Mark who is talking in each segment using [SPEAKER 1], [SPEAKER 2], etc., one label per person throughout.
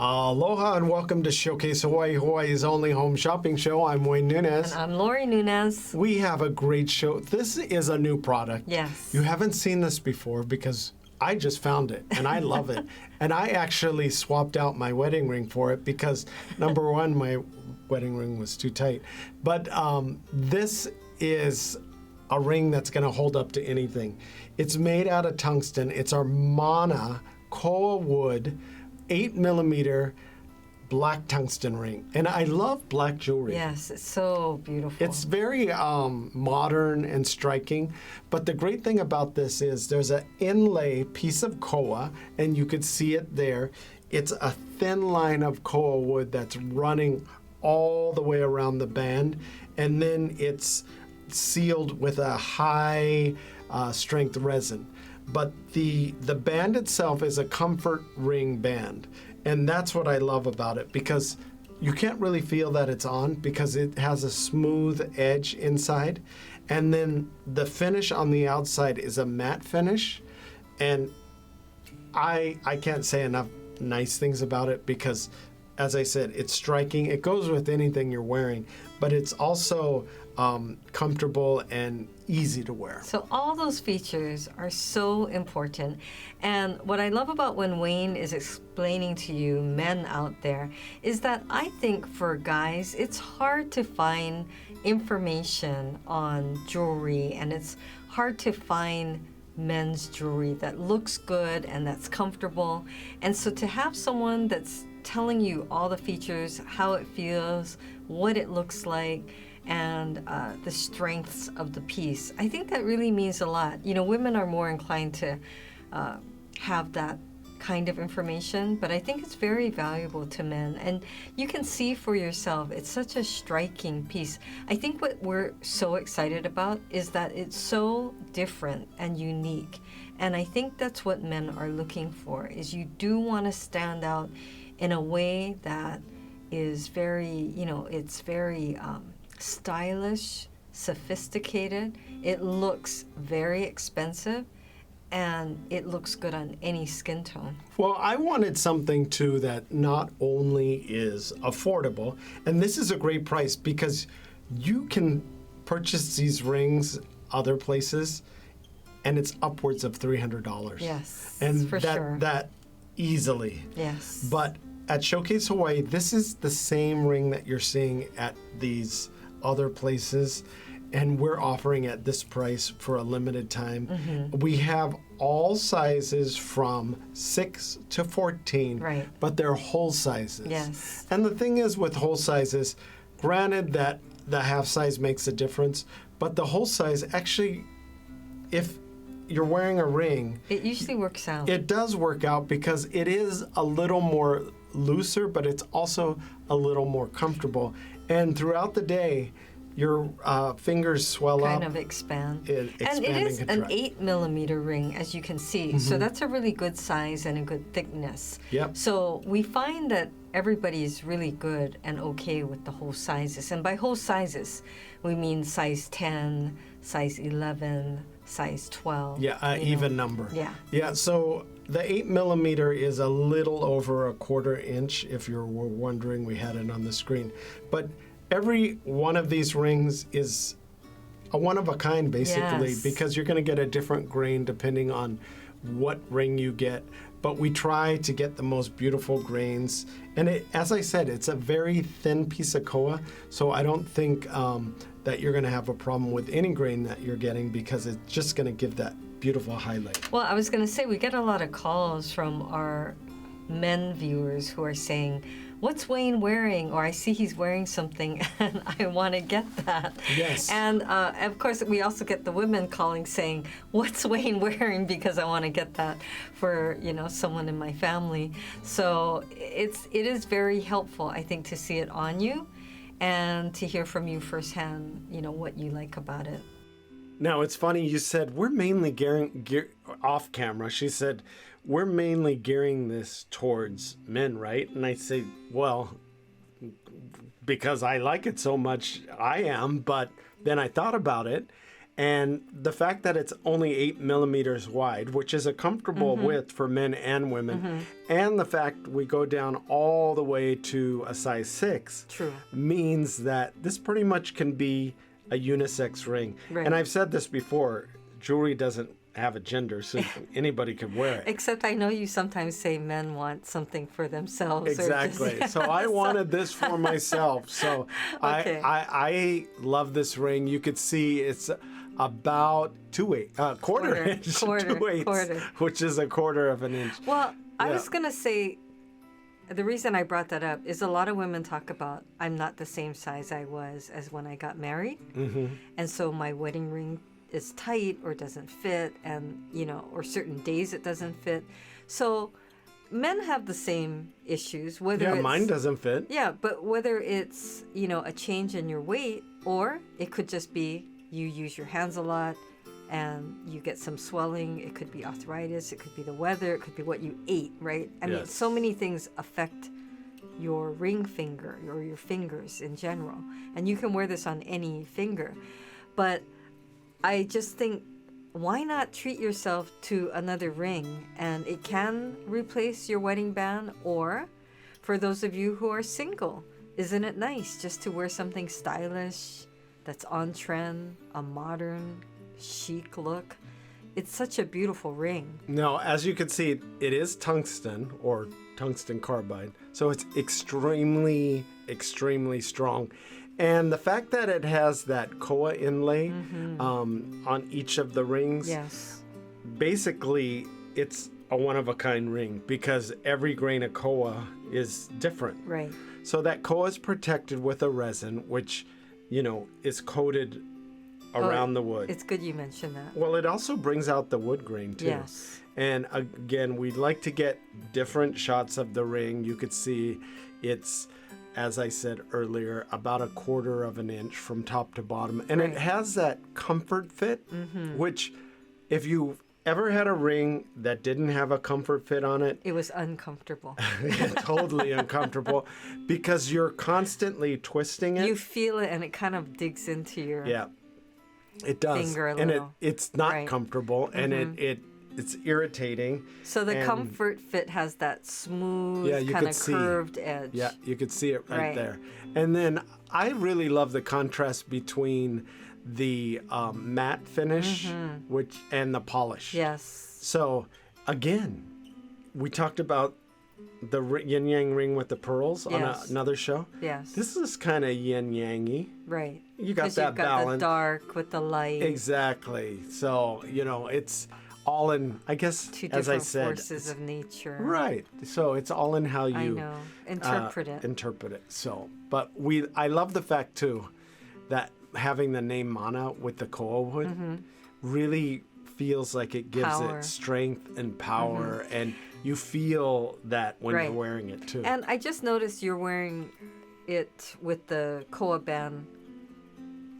[SPEAKER 1] Aloha and welcome to Showcase Hawaii, Hawaii's only home shopping show. I'm Wayne Nunez.
[SPEAKER 2] And I'm Lori Nunez.
[SPEAKER 1] We have a great show. This is a new product.
[SPEAKER 2] Yes.
[SPEAKER 1] You haven't seen this before because I just found it and I love it. And I actually swapped out my wedding ring for it because, number one, my wedding ring was too tight. But this is a ring that's going to hold up to anything. It's made out of tungsten. It's our Mana Koa Wood 8mm black tungsten ring. And I love black jewelry.
[SPEAKER 2] Yes, it's so beautiful.
[SPEAKER 1] It's very modern and striking. But the great thing about this is there's an inlay piece of koa, and you could see it there. It's a thin line of koa wood that's running all the way around the band. And then it's sealed with a high strength resin. But the band itself is a comfort ring band. And that's what I love about it, because you can't really feel that it's on because it has a smooth edge inside. And then the finish on the outside is a matte finish. And I can't say enough nice things about it because, as I said, it's striking. It goes with anything you're wearing, but it's also comfortable and easy to wear.
[SPEAKER 2] So all those features are so important. And what I love about when Wayne is explaining to you, men out there, is that I think for guys, it's hard to find information on jewelry, and it's hard to find men's jewelry that looks good and that's comfortable. And so to have someone that's telling you all the features, how it feels, what it looks like, and the strengths of the piece, I think that really means a lot. You know, women are more inclined to have that kind of information, but I think it's very valuable to men. And you can see for yourself, it's such a striking piece. I think what we're so excited about is that it's so different and unique. And I think that's what men are looking for, is you do want to stand out in a way that is very, it's very stylish, sophisticated. It looks very expensive, and it looks good on any skin tone.
[SPEAKER 1] Well, I wanted something too that not only is affordable, and this is a great price because you can purchase these rings other places and it's upwards of $300.
[SPEAKER 2] Yes,
[SPEAKER 1] and
[SPEAKER 2] for sure.
[SPEAKER 1] That easily.
[SPEAKER 2] Yes.
[SPEAKER 1] But at Showcase Hawaii, this is the same ring that you're seeing at these other places, and we're offering at this price for a limited time. Mm-hmm. We have all sizes from 6 to 14,
[SPEAKER 2] right,
[SPEAKER 1] but they're whole sizes.
[SPEAKER 2] Yes.
[SPEAKER 1] And the thing is with whole sizes, granted that the half size makes a difference, but the whole size actually, if you're wearing a ring,
[SPEAKER 2] it usually works out.
[SPEAKER 1] It does work out because it is a little more looser, but it's also a little more comfortable. And throughout the day, your fingers swell up.
[SPEAKER 2] Kind of expand.
[SPEAKER 1] And
[SPEAKER 2] it is
[SPEAKER 1] and
[SPEAKER 2] an 8mm ring, as you can see. Mm-hmm. So that's a really good size and a good thickness.
[SPEAKER 1] Yep.
[SPEAKER 2] So we find that everybody is really good and okay with the whole sizes. And by whole sizes, we mean size 10, size 11, size 12.
[SPEAKER 1] Yeah, even number.
[SPEAKER 2] Yeah.
[SPEAKER 1] Yeah, so the 8mm is a little over 1/4 inch, if you're wondering. We had it on the screen. But every one of these rings is a one of a kind, basically,
[SPEAKER 2] yes,
[SPEAKER 1] because you're going to get a different grain depending on what ring you get. But we try to get the most beautiful grains. And as I said, it's a very thin piece of koa, so I don't think that you're going to have a problem with any grain that you're getting because it's just going to give that beautiful highlight.
[SPEAKER 2] Well, I was going to say, we get a lot of calls from our men viewers who are saying, what's Wayne wearing? Or I see he's wearing something and I want to get that.
[SPEAKER 1] Yes.
[SPEAKER 2] And of course, we also get the women calling saying, what's Wayne wearing? Because I want to get that for, someone in my family. So it is very helpful, I think, to see it on you and to hear from you firsthand, what you like about it.
[SPEAKER 1] Now, it's funny, you said we're mainly off camera. She said, we're mainly gearing this towards men, right? And I say, well, because I like it so much, I am. But then I thought about it, And the fact that it's only 8 millimeters wide, which is a comfortable width for men and women, and the fact we go down all the way to a size 6
[SPEAKER 2] True.
[SPEAKER 1] means that this pretty much can be a unisex ring.
[SPEAKER 2] Right.
[SPEAKER 1] And I've said this before, jewelry doesn't have a gender, so anybody could wear it.
[SPEAKER 2] Except I know you sometimes say men want something for themselves.
[SPEAKER 1] Exactly.
[SPEAKER 2] Or just,
[SPEAKER 1] So I wanted this for myself. So
[SPEAKER 2] Okay.
[SPEAKER 1] I love this ring. You could see it's about quarter inch,
[SPEAKER 2] Quarter,
[SPEAKER 1] 2/8,
[SPEAKER 2] quarter.
[SPEAKER 1] which is a quarter of an inch.
[SPEAKER 2] Well, I
[SPEAKER 1] Yeah.
[SPEAKER 2] was going to say, the reason I brought that up is a lot of women talk about, I'm not the same size I was as when I got married. And so my wedding ring is tight or doesn't fit, and, or certain days it doesn't fit. So men have the same issues, whether
[SPEAKER 1] Yeah,
[SPEAKER 2] it's,
[SPEAKER 1] mine doesn't fit.
[SPEAKER 2] Yeah, but whether it's, a change in your weight, or it could just be you use your hands a lot and you get some swelling. It could be arthritis. It could be the weather. It could be what you ate, right? I mean,
[SPEAKER 1] Yes.
[SPEAKER 2] so many things affect your ring finger or your fingers in general. And you can wear this on any finger. But I just think, why not treat yourself to another ring? And it can replace your wedding band, or for those of you who are single, isn't it nice just to wear something stylish that's on trend, a modern, chic look? It's such a beautiful ring.
[SPEAKER 1] Now, as you can see, it is tungsten or tungsten carbide. So it's extremely, extremely strong. And the fact that it has that Koa inlay on each of the rings,
[SPEAKER 2] Yes.
[SPEAKER 1] basically it's a one-of-a-kind ring because every grain of Koa is different.
[SPEAKER 2] Right.
[SPEAKER 1] So that Koa is protected with a resin, which, is coated around the wood.
[SPEAKER 2] It's good you mentioned that.
[SPEAKER 1] Well, it also brings out the wood grain too.
[SPEAKER 2] Yes.
[SPEAKER 1] And again, we'd like to get different shots of the ring. You could see it's, as I said earlier, about a quarter of an inch from top to bottom. And
[SPEAKER 2] Right.
[SPEAKER 1] it has that comfort fit, which if you've ever had a ring that didn't have a comfort fit on it,
[SPEAKER 2] It was uncomfortable.
[SPEAKER 1] totally uncomfortable because you're constantly twisting it.
[SPEAKER 2] You feel it and it kind of digs into your...
[SPEAKER 1] Yeah, it does.
[SPEAKER 2] Finger a
[SPEAKER 1] and
[SPEAKER 2] little.
[SPEAKER 1] it's not
[SPEAKER 2] Right.
[SPEAKER 1] comfortable, and it's irritating.
[SPEAKER 2] So the
[SPEAKER 1] And-
[SPEAKER 2] comfort fit has that smooth,
[SPEAKER 1] Yeah, you
[SPEAKER 2] kind
[SPEAKER 1] could
[SPEAKER 2] of
[SPEAKER 1] see.
[SPEAKER 2] curved edge.
[SPEAKER 1] Yeah, you could see it right
[SPEAKER 2] Right.
[SPEAKER 1] there. And then I really love the contrast between the matte finish and the polish.
[SPEAKER 2] Yes.
[SPEAKER 1] So again, we talked about the yin yang ring with the pearls on
[SPEAKER 2] Yes.
[SPEAKER 1] another show.
[SPEAKER 2] Yes.
[SPEAKER 1] This is kind of yin yangy.
[SPEAKER 2] Right.
[SPEAKER 1] You got
[SPEAKER 2] 'Cause
[SPEAKER 1] that
[SPEAKER 2] you've got
[SPEAKER 1] balance.
[SPEAKER 2] the dark with the light.
[SPEAKER 1] Exactly. So, it's all in, I guess,
[SPEAKER 2] Two
[SPEAKER 1] as I
[SPEAKER 2] different
[SPEAKER 1] said.
[SPEAKER 2] forces of nature.
[SPEAKER 1] Right. So it's all in how you
[SPEAKER 2] I know. Interpret it.
[SPEAKER 1] interpret it. So, but I love the fact too that having the name Mana with the Koa Wood really feels like it gives
[SPEAKER 2] Power.
[SPEAKER 1] it strength and power, and you feel that when
[SPEAKER 2] Right.
[SPEAKER 1] you're wearing it too.
[SPEAKER 2] And I just noticed you're wearing it with the Koa band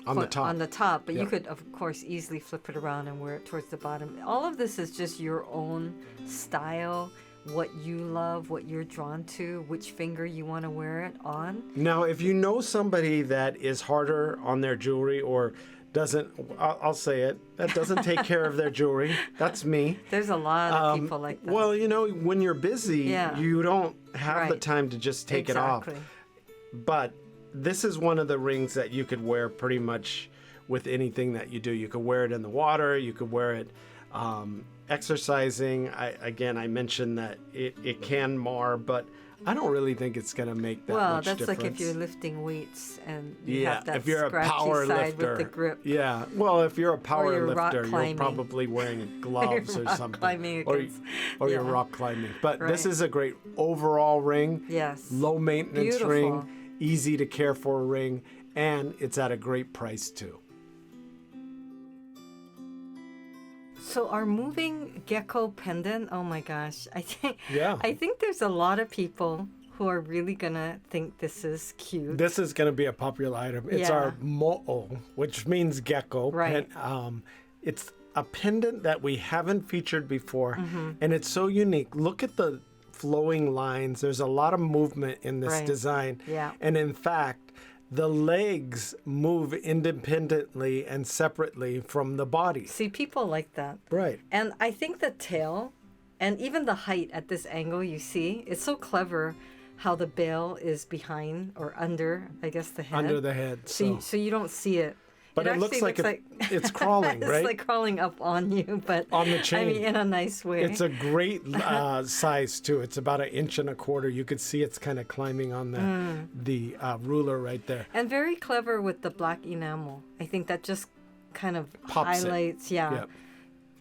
[SPEAKER 1] on the top.
[SPEAKER 2] On the top, but you
[SPEAKER 1] Yep.
[SPEAKER 2] could, of course, easily flip it around and wear it towards the bottom. All of this is just your own style, what you love, what you're drawn to, which finger you want to wear it on.
[SPEAKER 1] Now, if you know somebody that is harder on their jewelry or doesn't, I'll say it, that doesn't take care of their jewelry, that's me.
[SPEAKER 2] There's a lot of people like that.
[SPEAKER 1] Well, when you're busy,
[SPEAKER 2] Yeah.
[SPEAKER 1] you don't have the
[SPEAKER 2] Right.
[SPEAKER 1] time to just take it off.
[SPEAKER 2] Exactly.
[SPEAKER 1] But this is one of the rings that you could wear pretty much with anything that you do. You could wear it in the water. You could wear it exercising. I mentioned that it can mar, but I don't really think it's going to make that
[SPEAKER 2] Well,
[SPEAKER 1] much
[SPEAKER 2] that's
[SPEAKER 1] difference.
[SPEAKER 2] like if you're lifting weights and you
[SPEAKER 1] Yeah,
[SPEAKER 2] have that
[SPEAKER 1] if you're a
[SPEAKER 2] scratchy
[SPEAKER 1] power
[SPEAKER 2] side
[SPEAKER 1] lifter,
[SPEAKER 2] with the grip.
[SPEAKER 1] Yeah, well, if you're a power
[SPEAKER 2] you're rock
[SPEAKER 1] lifter, you're
[SPEAKER 2] climbing.
[SPEAKER 1] probably wearing gloves or
[SPEAKER 2] rock
[SPEAKER 1] something,
[SPEAKER 2] climbing
[SPEAKER 1] or
[SPEAKER 2] against-
[SPEAKER 1] you're
[SPEAKER 2] yeah.
[SPEAKER 1] rock climbing. But this
[SPEAKER 2] Right.
[SPEAKER 1] is a great overall ring.
[SPEAKER 2] Yes.
[SPEAKER 1] Low maintenance
[SPEAKER 2] Beautiful.
[SPEAKER 1] ring, easy to care for ring, and it's at a great price too.
[SPEAKER 2] So our moving gecko pendant, oh my gosh. I
[SPEAKER 1] Yeah.
[SPEAKER 2] think there's a lot of people who are really gonna think this is cute.
[SPEAKER 1] This is going to be a popular item. It's
[SPEAKER 2] Yeah.
[SPEAKER 1] our mo'o, which means gecko.
[SPEAKER 2] Right.
[SPEAKER 1] It's a pendant that we haven't featured before,
[SPEAKER 2] Mm-hmm.
[SPEAKER 1] and it's so unique. Look at the flowing lines. There's a lot of movement in this
[SPEAKER 2] Right.
[SPEAKER 1] design.
[SPEAKER 2] Yeah.
[SPEAKER 1] And in fact, the legs move independently and separately from the body.
[SPEAKER 2] See, people like that.
[SPEAKER 1] Right.
[SPEAKER 2] And I think the tail and even the height at this angle, you see, it's so clever how the bail is behind or under, I guess, the head.
[SPEAKER 1] Under the head.
[SPEAKER 2] So you don't see it.
[SPEAKER 1] But it looks like it's crawling, right?
[SPEAKER 2] It's like crawling up on you, but
[SPEAKER 1] on the chain.
[SPEAKER 2] I mean, in a nice way.
[SPEAKER 1] It's a great size too. It's about 1.25 inches. You could see it's kind of climbing on the ruler right there.
[SPEAKER 2] And very clever with the black enamel. I think that just kind of
[SPEAKER 1] Pops
[SPEAKER 2] highlights,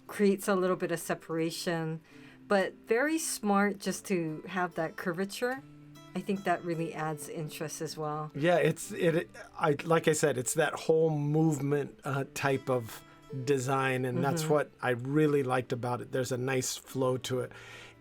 [SPEAKER 2] creates a little bit of separation, but very smart just to have that curvature. I think that really adds interest as well.
[SPEAKER 1] Yeah, like I said, it's that whole movement type of design, and that's what I really liked about it. There's a nice flow to it.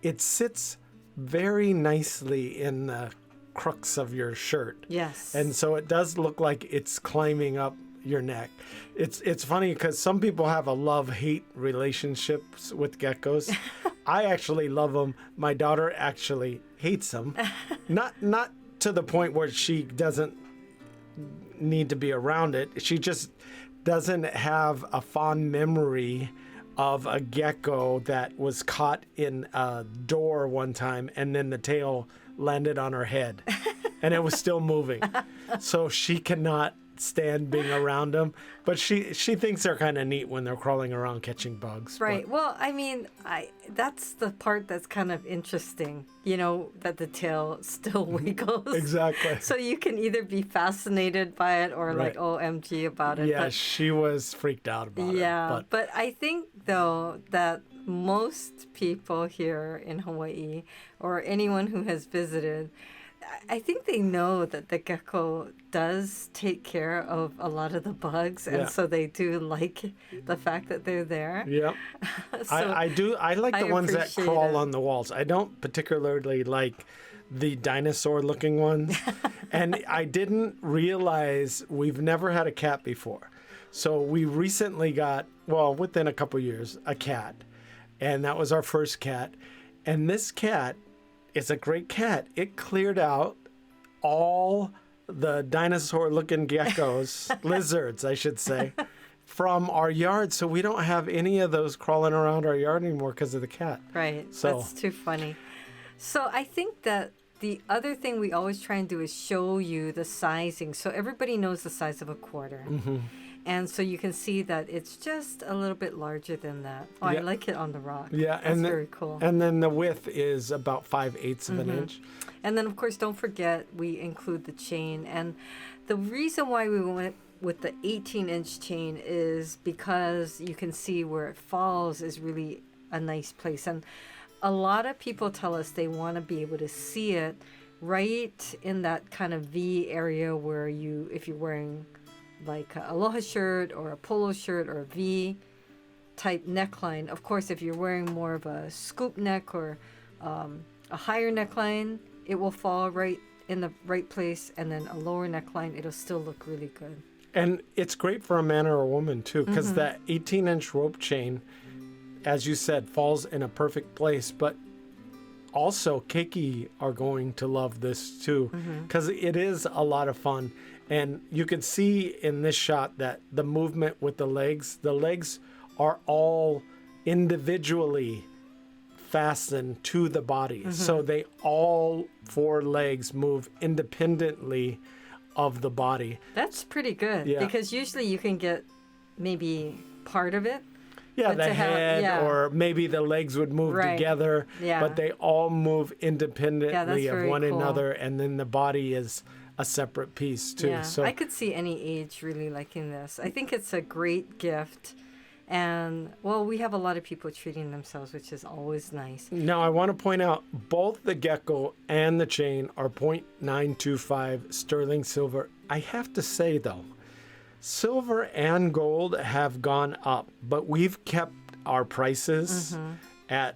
[SPEAKER 1] It sits very nicely in the crux of your shirt.
[SPEAKER 2] Yes.
[SPEAKER 1] And so it does look like it's climbing up your neck. It's funny because some people have a love-hate relationships with geckos. I actually love them. My daughter actually hates them. Not to the point where she doesn't need to be around it. She just doesn't have a fond memory of a gecko that was caught in a door one time and then the tail landed on her head and it was still moving. So she cannot stand being around them, but she thinks they're kind of neat when they're crawling around catching bugs.
[SPEAKER 2] Right.
[SPEAKER 1] But,
[SPEAKER 2] well, I mean, that's the part that's kind of interesting, that the tail still wiggles.
[SPEAKER 1] Exactly.
[SPEAKER 2] So you can either be fascinated by it or like OMG about it.
[SPEAKER 1] Yeah,
[SPEAKER 2] but,
[SPEAKER 1] she was freaked out about it.
[SPEAKER 2] Yeah, but I think though that most people here in Hawaii or anyone who has visited, I think they know that the gecko does take care of a lot of the bugs, and so they do like the fact that they're there.
[SPEAKER 1] Yeah, so I do. I like the ones that crawl on the walls. I don't particularly like the dinosaur-looking ones, and I didn't realize we've never had a cat before. So we recently got, within a couple years, a cat, and that was our first cat, and this cat. It's a great cat. It cleared out all the dinosaur-looking geckos, lizards, I should say, from our yard. So we don't have any of those crawling around our yard anymore because of the cat.
[SPEAKER 2] Right.
[SPEAKER 1] So
[SPEAKER 2] that's too funny. So I think that the other thing we always try and do is show you the sizing. So everybody knows the size of a quarter. Mm-hmm. And so you can see that it's just a little bit larger than that. Oh, I like it on the rock. Yeah, that's very cool.
[SPEAKER 1] And then the width is about 5/8 of an inch.
[SPEAKER 2] And then, of course, don't forget we include the chain. And the reason why we went with the 18-inch chain is because you can see where it falls is really a nice place. And a lot of people tell us they want to be able to see it right in that kind of V area where if you're wearing like a aloha shirt or a polo shirt or a V type neckline. Of course, if you're wearing more of a scoop neck or a higher neckline, it will fall right in the right place, and then a lower neckline, it'll still look really good.
[SPEAKER 1] And it's great for a man or a woman too, because that 18-inch rope chain, as you said, falls in a perfect place. But also, Keiki are going to love this too, because it is a lot of fun. And you can see in this shot that the movement with the legs are all individually fastened to the body. So they all 4 legs move independently of the body.
[SPEAKER 2] That's pretty good, because usually you can get maybe part of it.
[SPEAKER 1] Yeah, the head or maybe the legs would move together, but they all move independently of one another, and then the body is a separate piece too.
[SPEAKER 2] Yeah,
[SPEAKER 1] so
[SPEAKER 2] I could see any age really liking this. I think it's a great gift. And, we have a lot of people treating themselves, which is always nice.
[SPEAKER 1] Now, I want to point out both the gecko and the chain are .925 sterling silver. I have to say, though, silver and gold have gone up, but we've kept our prices at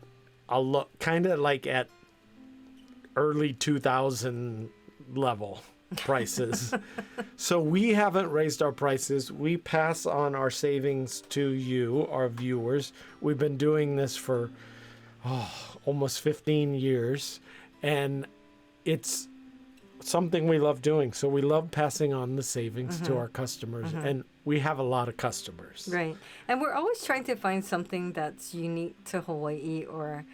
[SPEAKER 1] kind of like at early 2000 level prices. So we haven't raised our prices. We pass on our savings to you, our viewers. We've been doing this for almost 15 years, and it's something we love doing. So we love passing on the savings to our customers, and we have a lot of customers.
[SPEAKER 2] Right. And we're always trying to find something that's unique to Hawaii, or,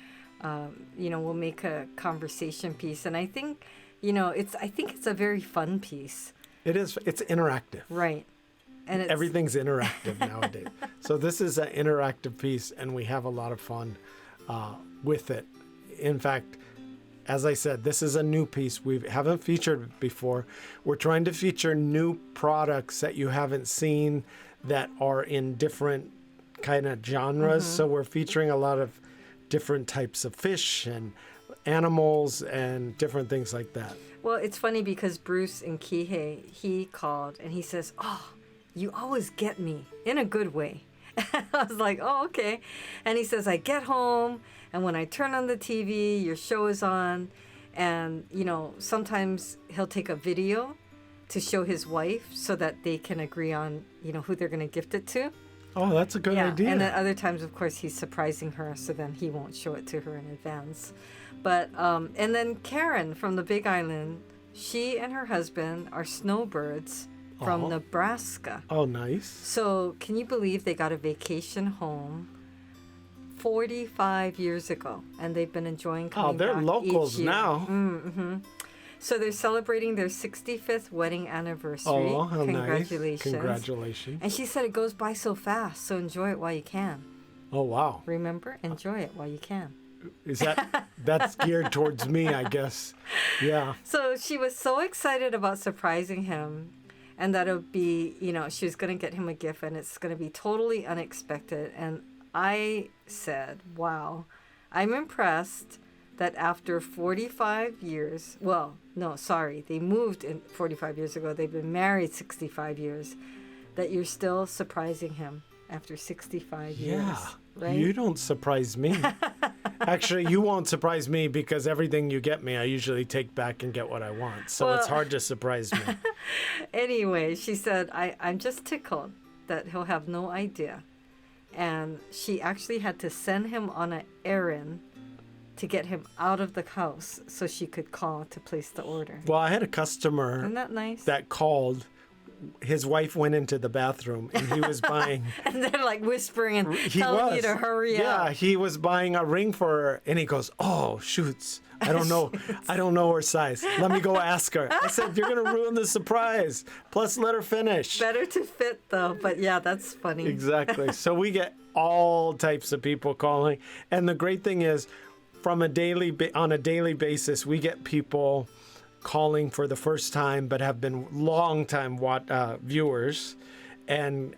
[SPEAKER 2] we'll make a conversation piece. And I think, I think it's a very fun piece.
[SPEAKER 1] It is. It's interactive.
[SPEAKER 2] Right. And
[SPEAKER 1] everything's interactive nowadays. So this is an interactive piece, and we have a lot of fun with it. In fact, as I said, this is a new piece. We haven't featured it before. We're trying to feature new products that you haven't seen that are in different kind of genres. So we're featuring a lot of different types of fish and animals and different things like that.
[SPEAKER 2] Well, it's funny because Bruce in Kihei, he called and he says, "Oh, you always get me in a good way." I was like, "Oh, okay." And he says, "I get home, and when I turn on the TV, your show is on." And, sometimes he'll take a video to show his wife so that they can agree on, who they're going to gift it to.
[SPEAKER 1] Oh, that's a good idea.
[SPEAKER 2] And then other times, of course, he's surprising her, so then he won't show it to her in advance. But, and then Karen from the Big Island, she and her husband are snowbirds from Nebraska.
[SPEAKER 1] Oh, nice.
[SPEAKER 2] So can you believe they got a vacation home 45 years ago, and they've been enjoying coming back
[SPEAKER 1] they're locals
[SPEAKER 2] each year.
[SPEAKER 1] now.
[SPEAKER 2] Mm-hmm. So they're celebrating their 65th wedding anniversary.
[SPEAKER 1] Oh, how
[SPEAKER 2] Congratulations.
[SPEAKER 1] nice. Congratulations.
[SPEAKER 2] And she said it goes by so fast, so enjoy it while you can.
[SPEAKER 1] Oh, wow.
[SPEAKER 2] Remember? Enjoy it while you can.
[SPEAKER 1] Is that's geared towards me, I guess. Yeah.
[SPEAKER 2] So she was so excited about surprising him, and that it would be, she was going to get him a gift, and it's going to be totally unexpected. And I said, wow, I'm impressed that after 45 years, they moved in 45 years ago. They've been married 65 years, that you're still surprising him after 65 years.
[SPEAKER 1] Yeah.
[SPEAKER 2] Right?
[SPEAKER 1] You don't surprise me. Actually, you won't surprise me because everything you get me, I usually take back and get what I want. So it's hard to surprise me.
[SPEAKER 2] Anyway, she said, I'm just tickled that he'll have no idea. And she actually had to send him on an errand to get him out of the house so she could call to place the order.
[SPEAKER 1] Well, I had a customer
[SPEAKER 2] Isn't that nice?
[SPEAKER 1] that called. His wife went into the bathroom and he was buying.
[SPEAKER 2] And they're like whispering and telling you to hurry up.
[SPEAKER 1] Yeah, he was buying a ring for her, and he goes, "Oh, shoots. I don't know. I don't know her size. Let me go ask her." I said, "You're gonna ruin the surprise. Plus, let her finish."
[SPEAKER 2] Better to fit though, but yeah, that's funny.
[SPEAKER 1] Exactly. So we get all types of people calling, and the great thing is, on a daily basis, we get people calling for the first time but have been long-time viewers, and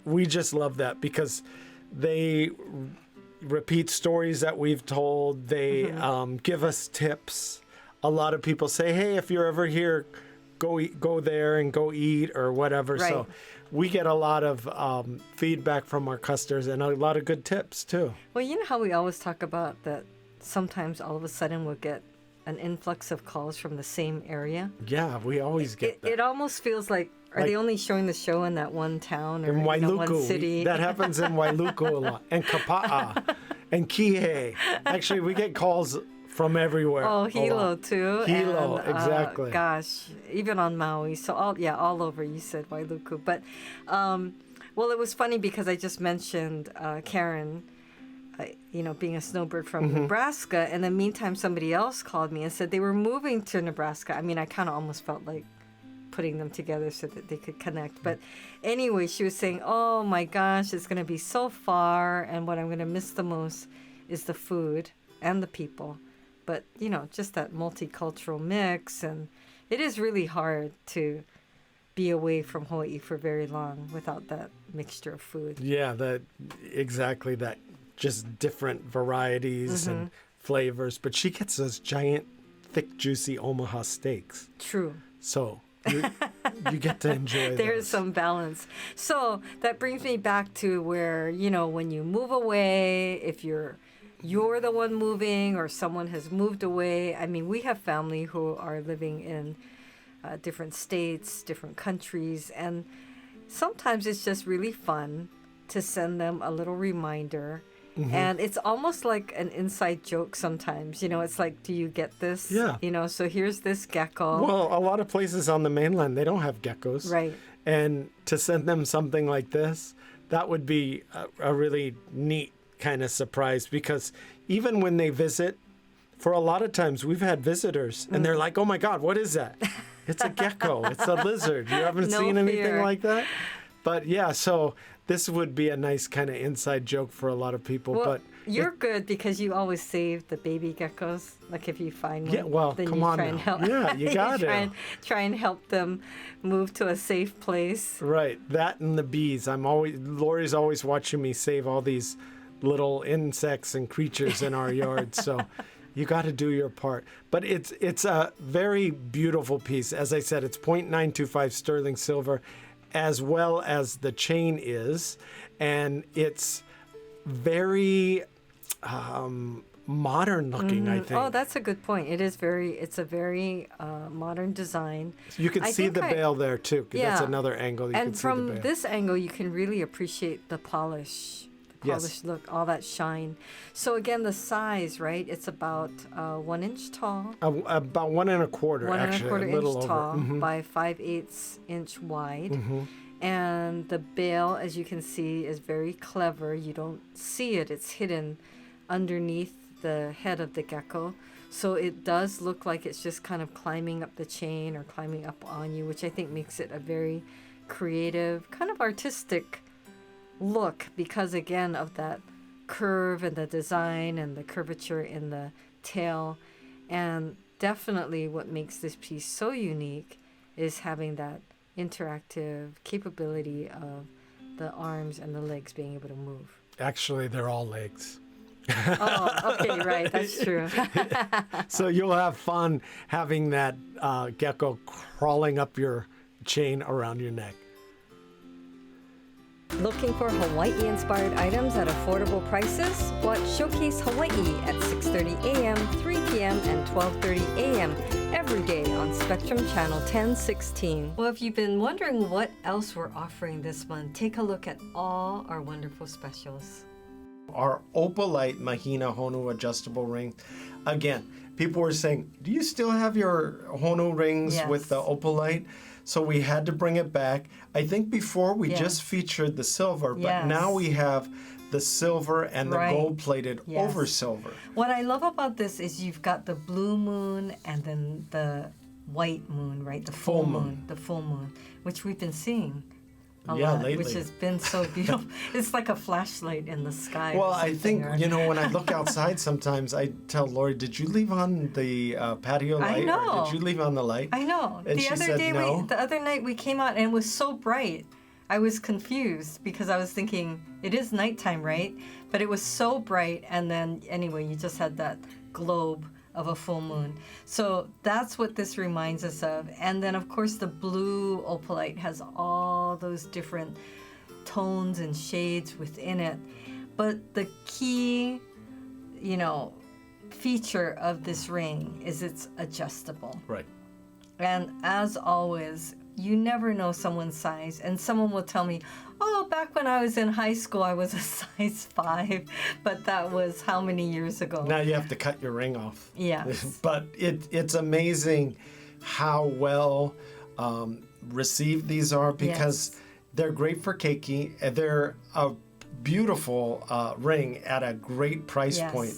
[SPEAKER 1] we just love that because they repeat stories that we've told. They give us tips. A lot of people say, "Hey, if you're ever here, go there and go eat," or whatever.
[SPEAKER 2] Right.
[SPEAKER 1] So we get a lot of feedback from our customers and a lot of good tips too.
[SPEAKER 2] Well, you know how we always talk about that sometimes all of a sudden we'll get an influx of calls from the same area?
[SPEAKER 1] Yeah, we always get that.
[SPEAKER 2] It almost feels like, are they only showing the show in that one town or
[SPEAKER 1] in Wailuku,
[SPEAKER 2] one city?
[SPEAKER 1] That happens in Wailuku a lot, and Kapa'a, and Kihei. Actually, we get calls from everywhere.
[SPEAKER 2] Oh, Hilo too.
[SPEAKER 1] Hilo,
[SPEAKER 2] and,
[SPEAKER 1] exactly.
[SPEAKER 2] Gosh, even on Maui. So all over. You said Wailuku, but well, it was funny because I just mentioned Karen. Being a snowbird from Nebraska, and then meantime somebody else called me and said they were moving to Nebraska. I mean, I kind of almost felt like putting them together so that they could connect. But anyway, she was saying, "Oh my gosh, it's going to be so far, and what I'm going to miss the most is the food and the people." But just that multicultural mix, and it is really hard to be away from Hawaii for very long without that mixture of food.
[SPEAKER 1] Yeah, that just different varieties and flavors. But she gets those giant, thick, juicy Omaha steaks.
[SPEAKER 2] True.
[SPEAKER 1] So you get to enjoy
[SPEAKER 2] There's
[SPEAKER 1] those.
[SPEAKER 2] some balance. So that brings me back to where, when you move away, if you're the one moving or someone has moved away. I mean, we have family who are living in different states, different countries, and sometimes it's just really fun to send them a little reminder And it's almost like an inside joke sometimes. It's like, do you get this?
[SPEAKER 1] Yeah.
[SPEAKER 2] So here's this gecko.
[SPEAKER 1] Well, a lot of places on the mainland, they don't have geckos.
[SPEAKER 2] Right.
[SPEAKER 1] And to send them something like this, that would be a really neat kind of surprise, because even when they visit, for a lot of times we've had visitors and they're like, oh my God, what is that? It's a gecko. It's a lizard. You haven't seen anything like that? But yeah, so this would be a nice kind of inside joke for a lot of people.
[SPEAKER 2] Well,
[SPEAKER 1] but
[SPEAKER 2] you're good because you always save the baby geckos. Like if you find one,
[SPEAKER 1] yeah, well,
[SPEAKER 2] then
[SPEAKER 1] come
[SPEAKER 2] you
[SPEAKER 1] on
[SPEAKER 2] try
[SPEAKER 1] now.
[SPEAKER 2] and help.
[SPEAKER 1] Yeah, you got to.
[SPEAKER 2] Try and help them move to a safe place.
[SPEAKER 1] Right. That and the bees. Lori's always watching me save all these little insects and creatures in our yard. So you got to do your part. But it's a very beautiful piece. As I said, it's 0.925 sterling silver, as well as the chain is. And it's very modern looking, I think.
[SPEAKER 2] Oh, that's a good point. It's a very modern design.
[SPEAKER 1] You can see the bail there too.
[SPEAKER 2] Yeah.
[SPEAKER 1] That's another angle. You can
[SPEAKER 2] And
[SPEAKER 1] see
[SPEAKER 2] from
[SPEAKER 1] the bail.
[SPEAKER 2] this angle, you can really appreciate the polish.
[SPEAKER 1] Yes.
[SPEAKER 2] Look, all that shine. So again, the size, right? It's about 1 inch tall.
[SPEAKER 1] About 1 1/4,
[SPEAKER 2] 1
[SPEAKER 1] actually,1/4 a little
[SPEAKER 2] inch
[SPEAKER 1] over.
[SPEAKER 2] tall
[SPEAKER 1] Mhm.
[SPEAKER 2] by 5/8 inch wide.
[SPEAKER 1] Mm-hmm.
[SPEAKER 2] And the bail, as you can see, is very clever. You don't see it. It's hidden underneath the head of the gecko. So it does look like it's just kind of climbing up the chain or climbing up on you, which I think makes it a very creative, kind of artistic look, because again of that curve and the design and the curvature in the tail. And definitely what makes this piece so unique is having that interactive capability of the arms and the legs being able to move.
[SPEAKER 1] Actually, they're all legs.
[SPEAKER 2] Oh, okay, right, that's true.
[SPEAKER 1] So you'll have fun having that gecko crawling up your chain around your neck.
[SPEAKER 2] Looking for Hawaii-inspired items at affordable prices? Watch Showcase Hawaii at 6:30 a.m., 3 p.m., and 12:30 a.m. every day on Spectrum Channel 1016. Well, if you've been wondering what else we're offering this month, take a look at all our wonderful specials.
[SPEAKER 1] Our opalite Mahina Honu adjustable ring. Again, people were saying, do you still have your Honu rings
[SPEAKER 2] Yes.
[SPEAKER 1] with the opalite? So we had to bring it back. I think before we
[SPEAKER 2] Yes.
[SPEAKER 1] just featured the silver, but
[SPEAKER 2] Yes.
[SPEAKER 1] now we have the silver and the
[SPEAKER 2] Right.
[SPEAKER 1] gold-plated
[SPEAKER 2] Yes.
[SPEAKER 1] over silver.
[SPEAKER 2] What I love about this is you've got the blue moon and then the white moon, right? The full moon. The full moon, which we've been seeing a lot,
[SPEAKER 1] lately.
[SPEAKER 2] which has been so beautiful. It's like a flashlight in the sky.
[SPEAKER 1] Well,
[SPEAKER 2] or
[SPEAKER 1] I think,
[SPEAKER 2] something, or-
[SPEAKER 1] when I look outside sometimes, I tell Lori, did you leave on the patio
[SPEAKER 2] I
[SPEAKER 1] light?
[SPEAKER 2] know.
[SPEAKER 1] Or did you leave on the light?
[SPEAKER 2] I know.
[SPEAKER 1] And she said no.
[SPEAKER 2] The other night we came out and it was so bright. I was confused because I was thinking it is nighttime, right? But it was so bright, and then anyway, you just had that globe of a full moon. So that's what this reminds us of. And then of course the blue opalite has all those different tones and shades within it. But the key, feature of this ring is it's adjustable.
[SPEAKER 1] Right.
[SPEAKER 2] And as always, you never know someone's size. And someone will tell me, oh, back when I was in high school, I was a size 5. But that was how many years ago?
[SPEAKER 1] Now you have to cut your ring off.
[SPEAKER 2] Yes.
[SPEAKER 1] But it's amazing how well received these are, because
[SPEAKER 2] Yes.
[SPEAKER 1] they're great for keiki. They're a beautiful ring at a great price
[SPEAKER 2] Yes.
[SPEAKER 1] point.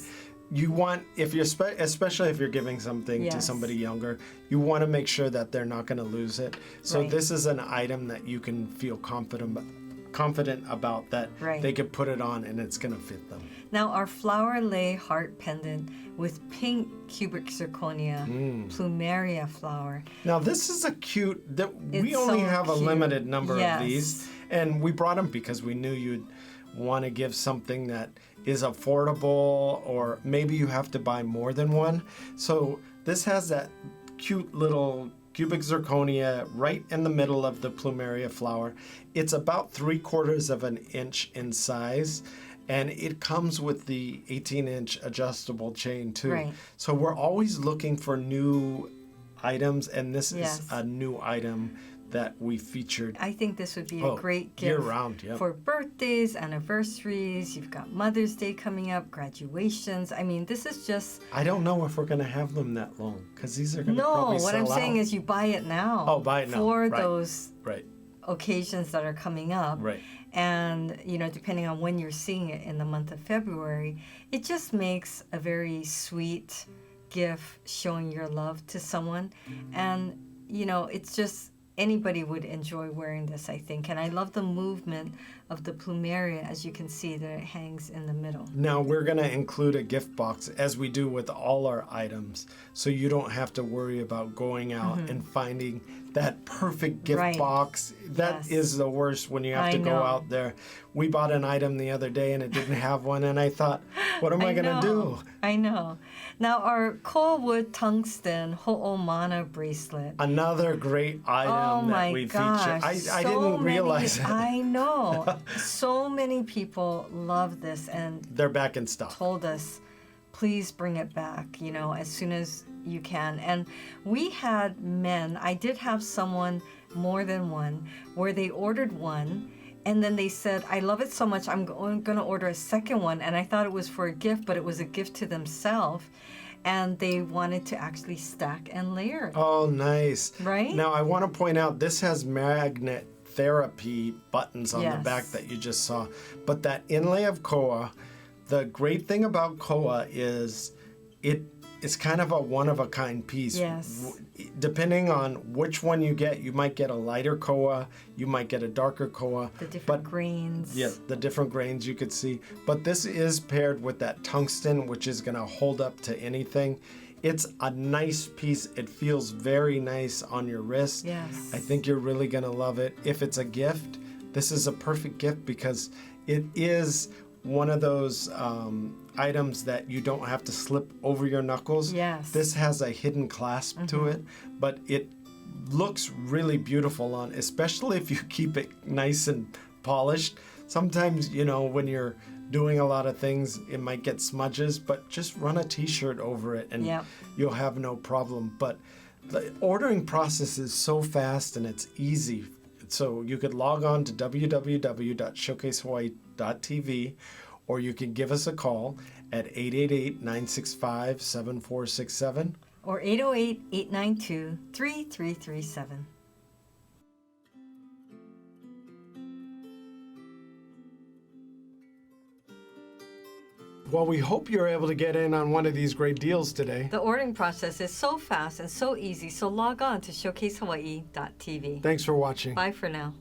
[SPEAKER 1] You want, if you're especially if you're giving something to
[SPEAKER 2] Yes.
[SPEAKER 1] somebody younger, you want to make sure that they're not going to lose it. So
[SPEAKER 2] Right.
[SPEAKER 1] this is an item that you can feel confident about, that
[SPEAKER 2] Right.
[SPEAKER 1] they could put it on and it's going to fit them.
[SPEAKER 2] Now, our flower lay heart pendant with pink cubic zirconia plumeria flower.
[SPEAKER 1] Now this is a cute, we
[SPEAKER 2] It's
[SPEAKER 1] only
[SPEAKER 2] so
[SPEAKER 1] have a
[SPEAKER 2] cute.
[SPEAKER 1] limited number
[SPEAKER 2] Yes.
[SPEAKER 1] of these, and we brought them because we knew you'd want to give something that is affordable, or maybe you have to buy more than one. So this has that cute little cubic zirconia right in the middle of the plumeria flower. It's about 3/4 of an inch in size, and it comes with the 18-inch adjustable chain too.
[SPEAKER 2] Right.
[SPEAKER 1] So we're always looking for new items, and this
[SPEAKER 2] Yes.
[SPEAKER 1] is a new item that we featured.
[SPEAKER 2] I think this would be a great gift
[SPEAKER 1] year-round, yeah.
[SPEAKER 2] for birthdays, anniversaries. You've got Mother's Day coming up, graduations. I mean, this is just...
[SPEAKER 1] I don't know if we're going to have them that long because these are going to probably
[SPEAKER 2] No, what
[SPEAKER 1] sell
[SPEAKER 2] I'm saying
[SPEAKER 1] out.
[SPEAKER 2] is you buy it now.
[SPEAKER 1] Oh, buy it now.
[SPEAKER 2] For
[SPEAKER 1] Right.
[SPEAKER 2] those
[SPEAKER 1] Right.
[SPEAKER 2] occasions that are coming up.
[SPEAKER 1] Right.
[SPEAKER 2] And, you know, depending on when you're seeing it in the month of February, it just makes a very sweet gift showing your love to someone. And, you know, it's just anybody would enjoy wearing this, I think. And I love the movement of the plumeria, as you can see, that it hangs in the middle.
[SPEAKER 1] Now, we're going to include a gift box, as we do with all our items, so you don't have to worry about going out and finding that perfect gift
[SPEAKER 2] Right.
[SPEAKER 1] box. That is the worst when you have to go out there. We bought an item the other day and it didn't have one, and I thought, what am I going to do?
[SPEAKER 2] I know. Now, our Koa Wood Tungsten Ho'omana bracelet.
[SPEAKER 1] Another great item that we featured. I didn't realize it.
[SPEAKER 2] I know. So many people love this and
[SPEAKER 1] They're back in stock.
[SPEAKER 2] told us, please bring it back, you know, as soon as you can. And we had men, I did have someone, more than one, where they ordered one and then they said, I love it so much, I'm going to order a second one. And I thought it was for a gift, but it was a gift to themselves. And they wanted to actually stack and layer it.
[SPEAKER 1] Oh, nice.
[SPEAKER 2] Right?
[SPEAKER 1] Now, I want to point out this has magnet therapy buttons on the back
[SPEAKER 2] Yes.
[SPEAKER 1] that you just saw. But that inlay of Koa, the great thing about Koa is it's kind of a one-of-a-kind piece.
[SPEAKER 2] Yes.
[SPEAKER 1] Depending on which one you get, you might get a lighter Koa, you might get a darker Koa.
[SPEAKER 2] The different grains.
[SPEAKER 1] Yeah, the different grains you could see. But this is paired with that tungsten, which is going to hold up to anything. It's a nice piece. It feels very nice on your wrist.
[SPEAKER 2] Yes.
[SPEAKER 1] I think you're really going to love it. If it's a gift, this is a perfect gift because it is one of those items that you don't have to slip over your knuckles.
[SPEAKER 2] Yes.
[SPEAKER 1] This has a hidden clasp to it, but it looks really beautiful on, especially if you keep it nice and polished. Sometimes, you know, when you're doing a lot of things, it might get smudges, but just run a t-shirt over it and you'll have no problem. But the ordering process is so fast and it's easy. So you could log on to www.showcasehawaii.tv, or you can give us a call at 888-965-7467.
[SPEAKER 2] Or 808-892-3337.
[SPEAKER 1] Well, we hope you're able to get in on one of these great deals today.
[SPEAKER 2] The ordering process is so fast and so easy, so log on to showcasehawaii.tv.
[SPEAKER 1] Thanks for watching.
[SPEAKER 2] Bye for now.